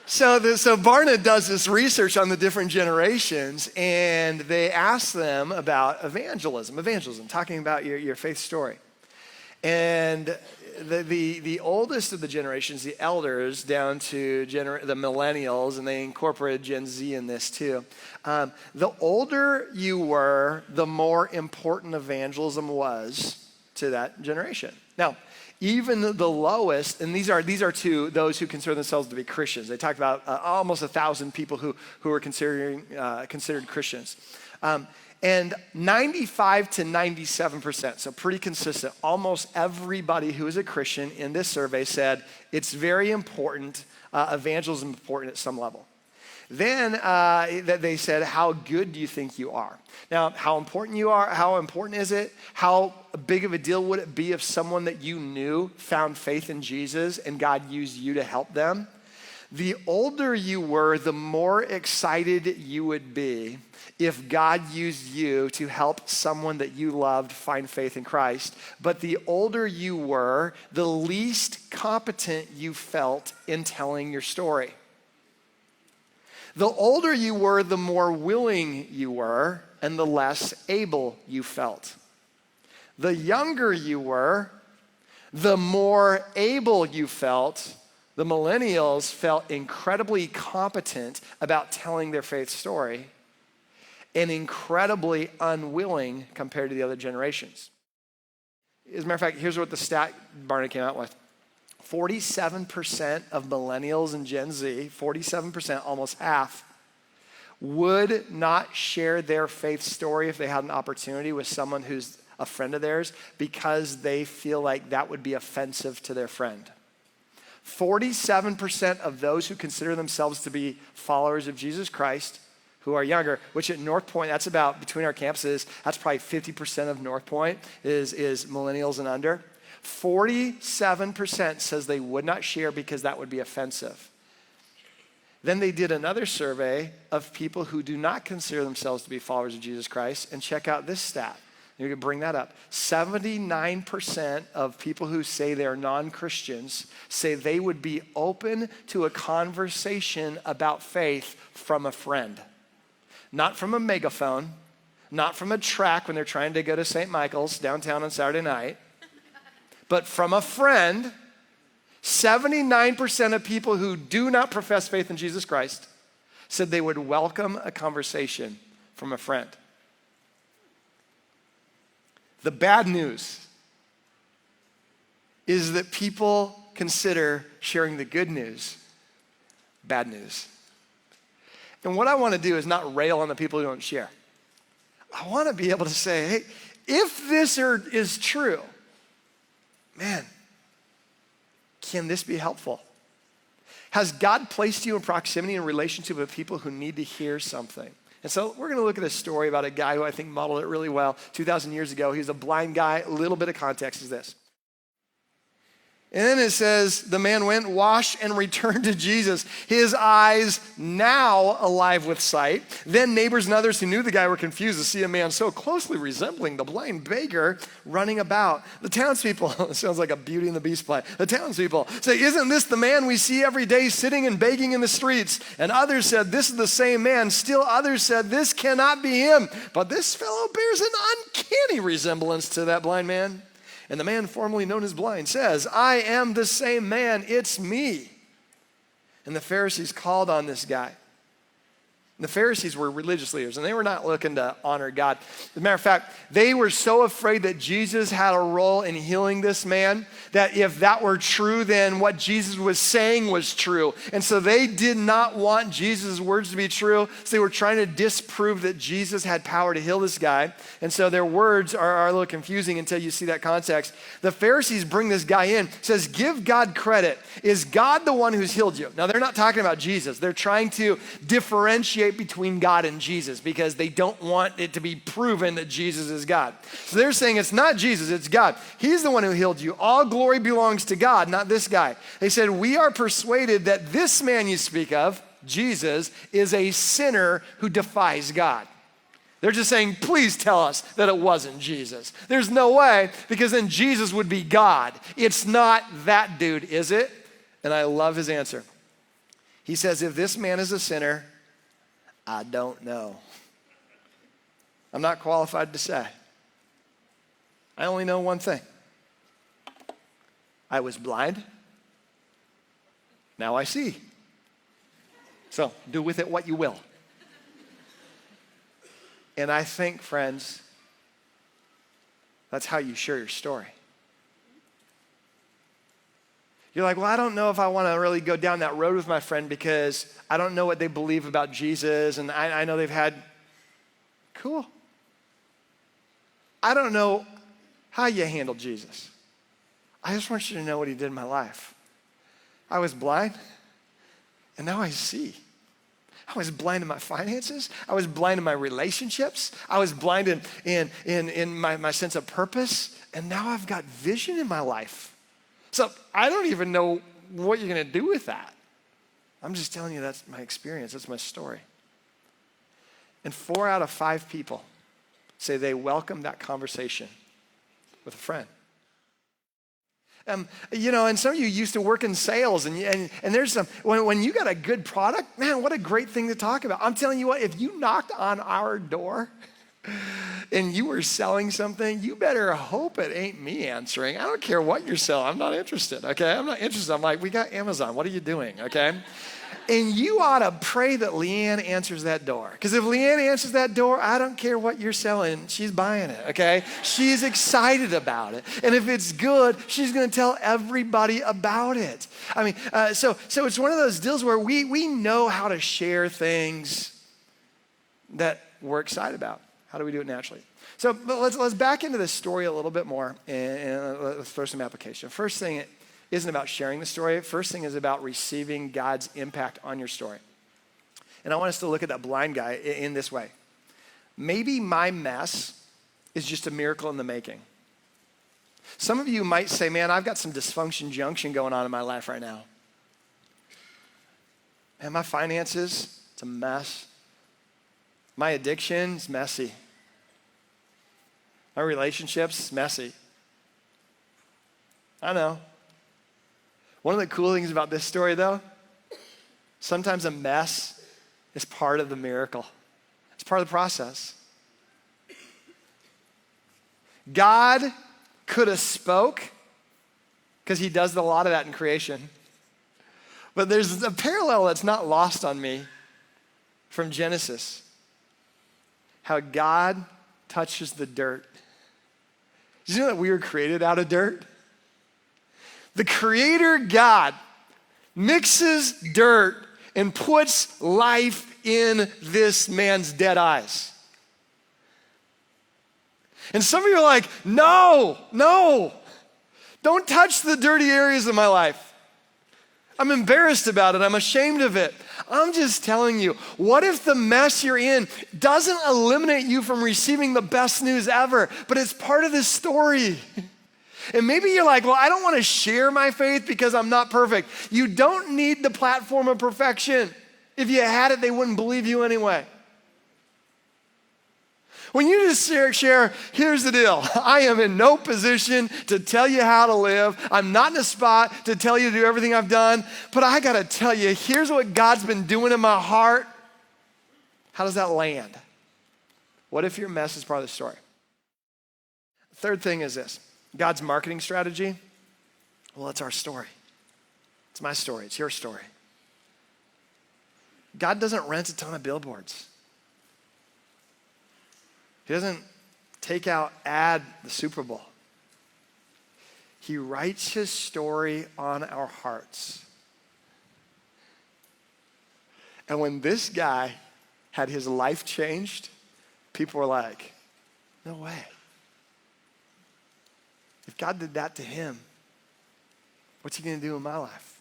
So Barna does this research on the different generations, and they ask them about evangelism, talking about your faith story. And the oldest of the generations, the elders, down to the millennials, and they incorporated Gen Z in this too. The older you were, the more important evangelism was to that generation. Now, even the lowest, and these are to those who consider themselves to be Christians. They talk about almost 1,000 people who are considered Christians. And 95 to 97%, so pretty consistent. Almost everybody who is a Christian in this survey said it's very important, evangelism is important at some level. Then they said, how good do you think you are? Now, how important you are, how important is it? How big of a deal would it be if someone that you knew found faith in Jesus and God used you to help them? The older you were, the more excited you would be if God used you to help someone that you loved find faith in Christ. But the older you were, the least competent you felt in telling your story. The older you were, the more willing you were, and the less able you felt. The younger you were, the more able you felt. The millennials felt incredibly competent about telling their faith story and incredibly unwilling compared to the other generations. As a matter of fact, here's what the stat Barna came out with. 47% of millennials and Gen Z, 47%, almost half, would not share their faith story if they had an opportunity with someone who's a friend of theirs because they feel like that would be offensive to their friend. 47% of those who consider themselves to be followers of Jesus Christ, who are younger, which at North Point, that's about, between our campuses, that's probably 50% of North Point is millennials and under. 47% says they would not share because that would be offensive. Then they did another survey of people who do not consider themselves to be followers of Jesus Christ, and check out this stat. You can bring that up. 79% of people who say they're non-Christians say they would be open to a conversation about faith from a friend. Not from a megaphone, not from a track when they're trying to go to St. Michael's downtown on Saturday night, but from a friend. 79% of people who do not profess faith in Jesus Christ said they would welcome a conversation from a friend. The bad news is that people consider sharing the good news bad news. And what I want to do is not rail on the people who don't share. I want to be able to say, hey, if this is true, man, can this be helpful? Has God placed you in proximity and relationship with people who need to hear something? And so we're going to look at a story about a guy who I think modeled it really well 2,000 years ago. He was a blind guy. A little bit of context is this. And then it says, the man went, washed, and returned to Jesus, his eyes now alive with sight. Then neighbors and others who knew the guy were confused to see a man so closely resembling the blind beggar running about. The townspeople, it sounds like a Beauty and the Beast play. The townspeople say, isn't this the man we see every day sitting and begging in the streets? And others said, this is the same man. Still others said, this cannot be him. But this fellow bears an uncanny resemblance to that blind man. And the man formerly known as blind says, I am the same man, it's me. And the Pharisees called on this guy. And the Pharisees were religious leaders, and they were not looking to honor God. As a matter of fact, they were so afraid that Jesus had a role in healing this man that if that were true, then what Jesus was saying was true. And so they did not want Jesus' words to be true, so they were trying to disprove that Jesus had power to heal this guy. And so their words are a little confusing until you see that context. The Pharisees bring this guy in, says, give God credit. Is God the one who's healed you? Now, they're not talking about Jesus. They're trying to differentiate between God and Jesus because they don't want it to be proven that Jesus is God. So they're saying it's not Jesus, it's God. He's the one who healed you. All glory belongs to God, not this guy. They said, we are persuaded that this man you speak of, Jesus, is a sinner who defies God. They're just saying, please tell us that it wasn't Jesus. There's no way, because then Jesus would be God. It's not that dude, is it? And I love his answer. He says, if this man is a sinner, I don't know. I'm not qualified to say. I only know one thing. I was blind. Now I see. So do with it what you will. And I think, friends, that's how you share your story. You're like, well, I don't know if I want to really go down that road with my friend because I don't know what they believe about Jesus, and I know they've had, cool. I don't know how you handled Jesus. I just want you to know what he did in my life. I was blind, and now I see. I was blind in my finances. I was blind in my relationships. I was blind in my sense of purpose, and now I've got vision in my life. So I don't even know what you're going to do with that. I'm just telling you that's my experience. That's my story. And 4 out of 5 people say they welcome that conversation with a friend. And some of you used to work in sales, and there's some, when you got a good product, man, what a great thing to talk about. I'm telling you what, if you knocked on our door and you were selling something, you better hope it ain't me answering. I don't care what you're selling. I'm not interested, okay? I'm not interested. I'm like, we got Amazon. What are you doing, okay? And you ought to pray that Leanne answers that door. Because if Leanne answers that door, I don't care what you're selling. She's buying it, okay? She's excited about it. And if it's good, she's going to tell everybody about it. I mean, so it's one of those deals where we know how to share things that we're excited about. How do we do it naturally? So let's back into this story a little bit more and let's throw some application. First thing isn't about sharing the story. First thing is about receiving God's impact on your story. And I want us to look at that blind guy in this way. Maybe my mess is just a miracle in the making. Some of you might say, man, I've got some dysfunction junction going on in my life right now. And my finances, it's a mess. My addiction's messy. My relationships, messy. I know. One of the cool things about this story, though, sometimes a mess is part of the miracle. It's part of the process. God could have spoke, because he does a lot of that in creation. But there's a parallel that's not lost on me from Genesis. How God touches the dirt. Did you know that we were created out of dirt? The creator God mixes dirt and puts life in this man's dead eyes. And some of you are like, no, don't touch the dirty areas of my life. I'm embarrassed about it. I'm ashamed of it. I'm just telling you, what if the mess you're in doesn't eliminate you from receiving the best news ever, but it's part of this story? And maybe you're like, well, I don't want to share my faith because I'm not perfect. You don't need the platform of perfection. If you had it, they wouldn't believe you anyway. When you just share, here's the deal. I am in no position to tell you how to live. I'm not in a spot to tell you to do everything I've done. But I got to tell you, here's what God's been doing in my heart. How does that land? What if your mess is part of the story? Third thing is this. God's marketing strategy. Well, it's our story. It's my story. It's your story. God doesn't rent a ton of billboards. He doesn't take out the Super Bowl. He writes his story on our hearts. And when this guy had his life changed, people were like, no way. If God did that to him, what's he going to do in my life?